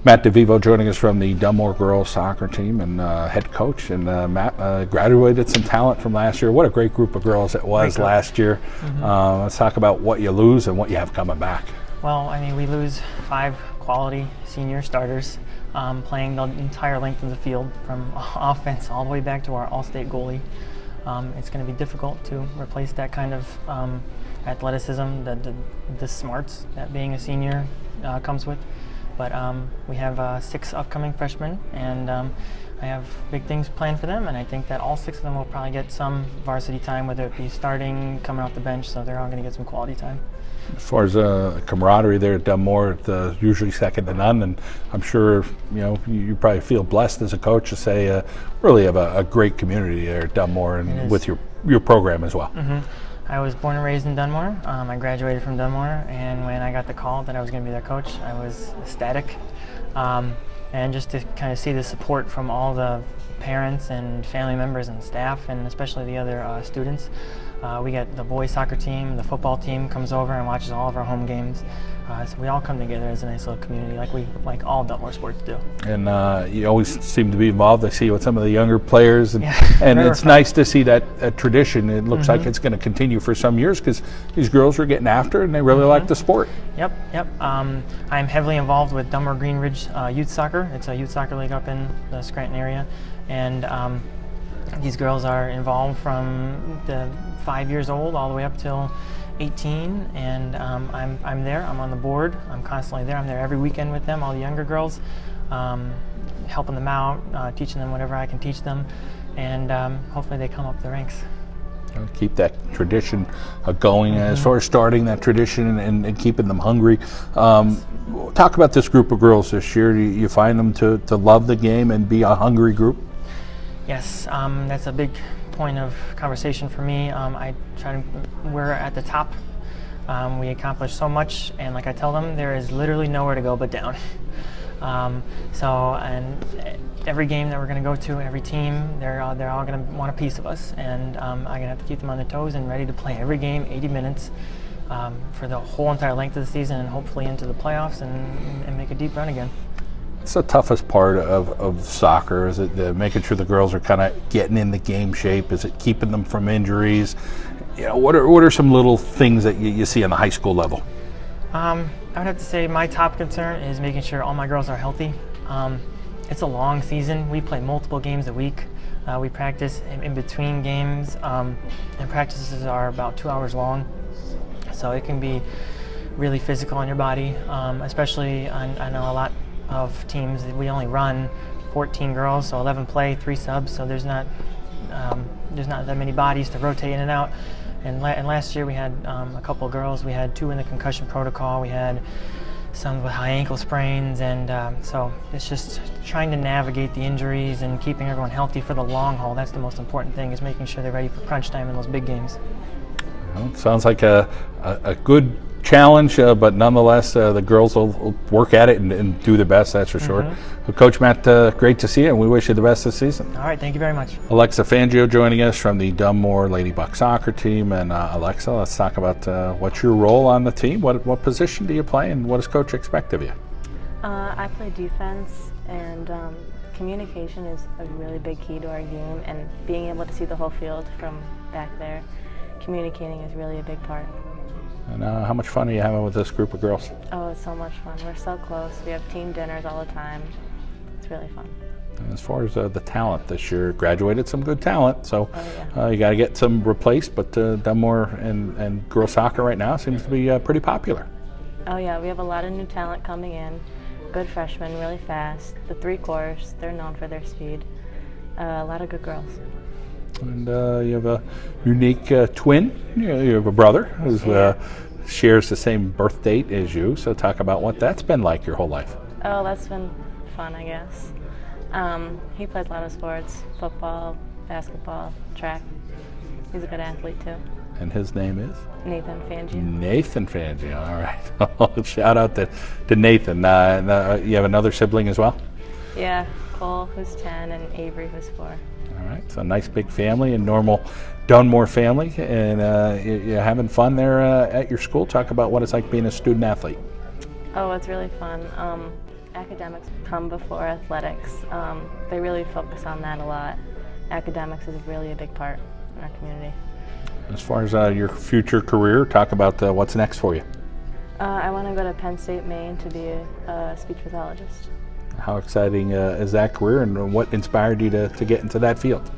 Matt DeVivo joining us from the Dunmore girls soccer team and head coach. And Matt graduated some talent from last year. What a great group of girls it was last year. Let's talk about what you lose and what you have coming back. Well, I mean, we lose 5 quality senior starters playing the entire length of the field from offense all the way back to our all-state goalie. It's going to be difficult to replace that kind of athleticism, the smarts that being a senior comes with. But we have 6 upcoming freshmen, and I have big things planned for them, and I think that all 6 of them will probably get some varsity time, whether it be starting, coming off the bench, so they're all going to get some quality time. As far as camaraderie there at Dunmore, it's usually second to none, and I'm sure you probably feel blessed as a coach to say really have a great community there at Dunmore and with your program as well. I was born and raised in Dunmore. I graduated from Dunmore, and when I got the call that I was going to be their coach, I was ecstatic. And just to kind of see the support from all the parents and family members and staff, and especially the other students. We get the boys soccer team, the football team comes over and watches all of our home games. So we all come together as a nice little community, like all Dunmore sports do. And you always seem to be involved. I see with some of the younger players, and it's nice to see that tradition. It looks like it's going to continue for some years because these girls are getting after it and they really like the sport. Yep. I'm heavily involved with Dunmore Greenridge Youth Soccer. It's a youth soccer league up in the Scranton area, and these girls are involved from the 5 years old all the way up till 18, and I'm there. I'm on the board. I'm constantly there. I'm there every weekend with them, all the younger girls, helping them out, teaching them whatever I can teach them, and hopefully they come up the ranks. Keep that tradition going. As far as starting that tradition and keeping them hungry, talk about this group of girls this year. Do you find them to love the game and be a hungry group? Yes, that's a big point of conversation for me. We're at the top. We accomplished so much, and like I tell them, there is literally nowhere to go but down. And every game that we're going to go to, every team, they're all going to want a piece of us, and I'm going to have to keep them on their toes and ready to play every game, 80 minutes, for the whole entire length of the season, and hopefully into the playoffs and make a deep run again. What's the toughest part of soccer? Is it making sure the girls are kind of getting in the game shape? Is it keeping them from injuries? What are some little things that you see on the high school level? I would have to say my top concern is making sure all my girls are healthy. It's a long season. We play multiple games a week. We practice in between games, and practices are about 2 hours long. So it can be really physical on your body, especially I know a lot of teams, we only run 14 girls, so 11 play, 3 subs, so there's not that many bodies to rotate in and out. And last year we had a couple of girls. We had 2 in the concussion protocol. We had some with high ankle sprains, and so it's just trying to navigate the injuries and keeping everyone healthy for the long haul. That's the most important thing, is making sure they're ready for crunch time in those big games. Well, it sounds like a good challenge, but nonetheless, the girls will work at it and do their best, that's for sure. Well, Coach Matt, great to see you, and we wish you the best this season. All right, thank you very much. Alexa Fangio joining us from the Dunmore Lady Buck soccer team. And Alexa, let's talk about what's your role on the team. What position do you play, and what does Coach expect of you? I play defense, and communication is a really big key to our game, and being able to see the whole field from back there, communicating is really a big part. And how much fun are you having with this group of girls? Oh, it's so much fun. We're so close. We have team dinners all the time. It's really fun. And as far as the talent this year, graduated some good talent, so you got to get some replaced, but Dunmore and girls soccer right now seems to be pretty popular. Oh yeah, we have a lot of new talent coming in. Good freshmen, really fast. The 3-course, they're known for their speed. A lot of good girls. And you have a unique twin. You have a brother who shares the same birth date as you. So talk about what that's been like your whole life. Oh, that's been fun, I guess. He plays a lot of sports, football, basketball, track. He's a good athlete too. And his name is? Nathan Fangio. Nathan Fangio, all right. Shout out to Nathan. You have another sibling as well? Yeah, Cole, who's 10, and Avery, who's 4. All right, so a nice big family, a normal Dunmore family, and you're having fun there at your school. Talk about what it's like being a student athlete. Oh, it's really fun. Academics come before athletics. They really focus on that a lot. Academics is really a big part in our community. As far as your future career, talk about what's next for you. I want to go to Penn State, Maine to be a speech pathologist. How exciting is that career, and what inspired you to get into that field?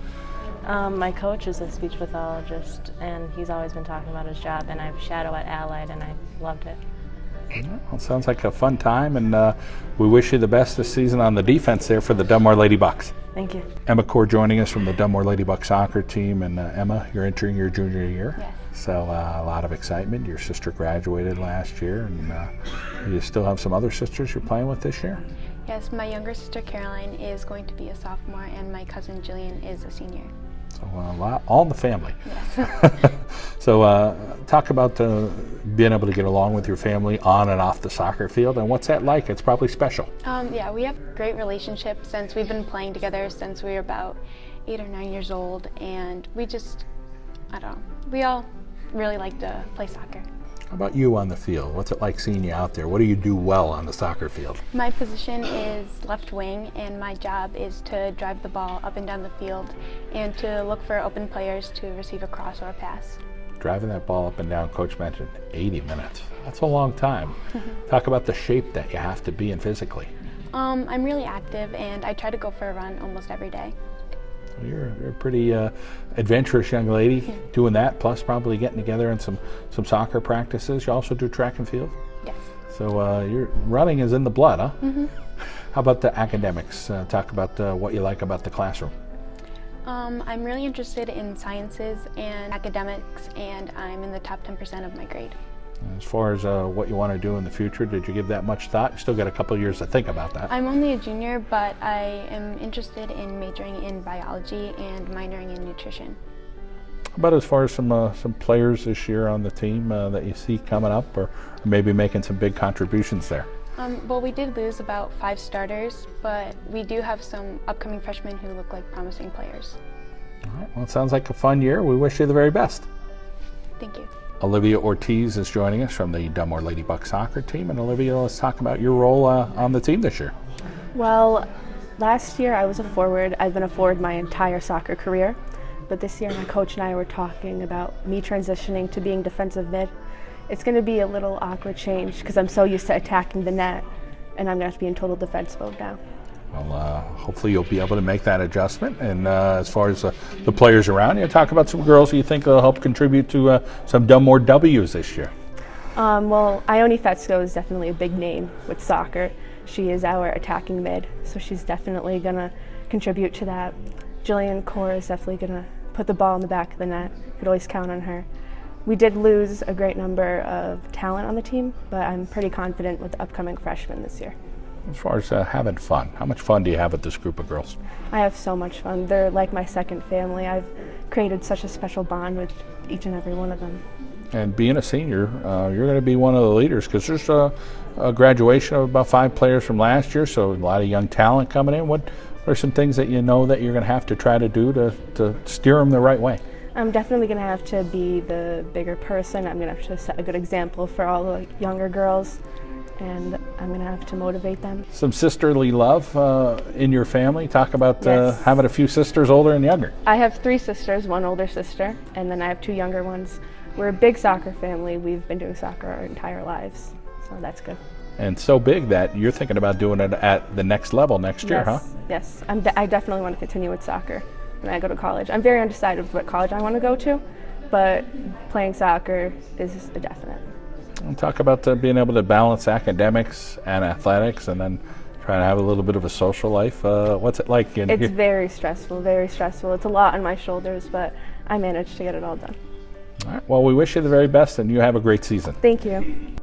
My coach is a speech pathologist, and he's always been talking about his job, and I've shadowed at Allied, and I loved it. Well, it sounds like a fun time, and we wish you the best this season on the defense there for the Dunmore Lady Bucks. Thank you. Emma Core joining us from the Dunmore Lady Buck soccer team, and Emma, you're entering your junior year. Yes. So a lot of excitement. Your sister graduated last year, and you still have some other sisters you're playing with this year? Yes, my younger sister Caroline is going to be a sophomore, and my cousin Jillian is a senior. So a lot, all in the family. Yes. So talk about being able to get along with your family on and off the soccer field, and what's that like? It's probably special. Yeah, we have a great relationship since we've been playing together since we were about 8 or 9 years old, and we just, I don't know, we all really like to play soccer. How about you on the field? What's it like seeing you out there? What do you do well on the soccer field? My position is left wing, and my job is to drive the ball up and down the field and to look for open players to receive a cross or a pass. Driving that ball up and down, Coach mentioned 80 minutes. That's a long time. Talk about the shape that you have to be in physically. I'm really active, and I try to go for a run almost every day. You're a pretty adventurous young lady doing that, plus probably getting together in some soccer practices. You also do track and field? Yes. So your running is in the blood, huh? Mm-hmm. How about the academics? Talk about what you like about the classroom. I'm really interested in sciences and academics, and I'm in the top 10% of my grade. As far as what you want to do in the future, did you give that much thought? You still got a couple of years to think about that. I'm only a junior, but I am interested in majoring in biology and minoring in nutrition. How about as far as some players this year on the team that you see coming up, or maybe making some big contributions there? Well, we did lose about 5 starters, but we do have some upcoming freshmen who look like promising players. All right, well, it sounds like a fun year. We wish you the very best. Thank you. Olivia Ortiz is joining us from the Dunmore Lady Buck soccer team. And Olivia, let's talk about your role on the team this year. Well, last year I was a forward. I've been a forward my entire soccer career. But this year my coach and I were talking about me transitioning to being defensive mid. It's going to be a little awkward change because I'm so used to attacking the net, and I'm going to have to be in total defense mode now. Well, hopefully you'll be able to make that adjustment. And as far as the players around you, talk about some girls you think will help contribute to some Dunmore W's this year. Well, Ione Fetzko is definitely a big name with soccer. She is our attacking mid, so she's definitely going to contribute to that. Jillian Core is definitely going to put the ball in the back of the net. You could always count on her. We did lose a great number of talent on the team, but I'm pretty confident with the upcoming freshmen this year. As far as having fun, how much fun do you have with this group of girls? I have so much fun. They're like my second family. I've created such a special bond with each and every one of them. And being a senior, you're going to be one of the leaders because there's a graduation of about 5 players from last year, so a lot of young talent coming in. What are some things that you know that you're going to have to try to do to steer them the right way? I'm definitely going to have to be the bigger person. I'm going to have to set a good example for all the younger girls, and I'm going to have to motivate them. Some sisterly love in your family. Talk about Yes. having a few sisters, older and younger. I have 3 sisters, 1 older sister, and then I have 2 younger ones. We're a big soccer family. We've been doing soccer our entire lives, so that's good. And so big that you're thinking about doing it at the next level next year, huh? Yes, I definitely want to continue with soccer when I go to college. I'm very undecided what college I want to go to, but playing soccer is a definite. And talk about being able to balance academics and athletics, and then trying to have a little bit of a social life. What's it like? It's very stressful, very stressful. It's a lot on my shoulders, but I managed to get it all done. All right. Well, we wish you the very best, and you have a great season. Thank you.